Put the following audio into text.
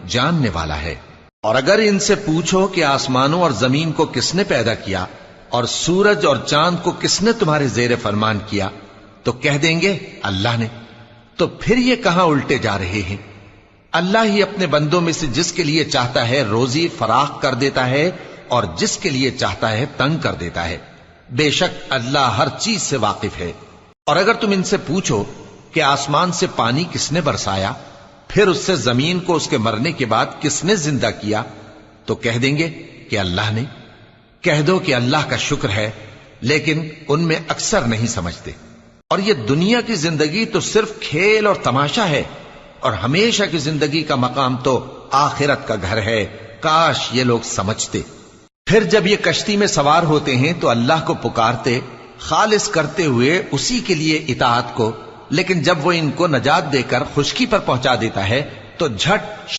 جاننے والا ہے۔ اور اگر ان سے پوچھو کہ آسمانوں اور زمین کو کس نے پیدا کیا اور سورج اور چاند کو کس نے تمہارے زیر فرمان کیا، تو کہہ دیں گے اللہ نے۔ تو پھر یہ کہاں الٹے جا رہے ہیں؟ اللہ ہی اپنے بندوں میں سے جس کے لیے چاہتا ہے روزی فراخ کر دیتا ہے اور جس کے لیے چاہتا ہے تنگ کر دیتا ہے۔ بے شک اللہ ہر چیز سے واقف ہے۔ اور اگر تم ان سے پوچھو کہ آسمان سے پانی کس نے برسایا، پھر اس سے زمین کو اس کے مرنے کے بعد کس نے زندہ کیا، تو کہہ دیں گے کہ اللہ نے۔ کہہ دو کہ اللہ کا شکر ہے، لیکن ان میں اکثر نہیں سمجھتے۔ اور یہ دنیا کی زندگی تو صرف کھیل اور تماشا ہے، اور ہمیشہ کی زندگی کا مقام تو آخرت کا گھر ہے۔ کاش یہ لوگ سمجھتے۔ پھر جب یہ کشتی میں سوار ہوتے ہیں تو اللہ کو پکارتے، خالص کرتے ہوئے اسی کے لیے اطاعت کو، لیکن جب وہ ان کو نجات دے کر خشکی پر پہنچا دیتا ہے تو جھٹ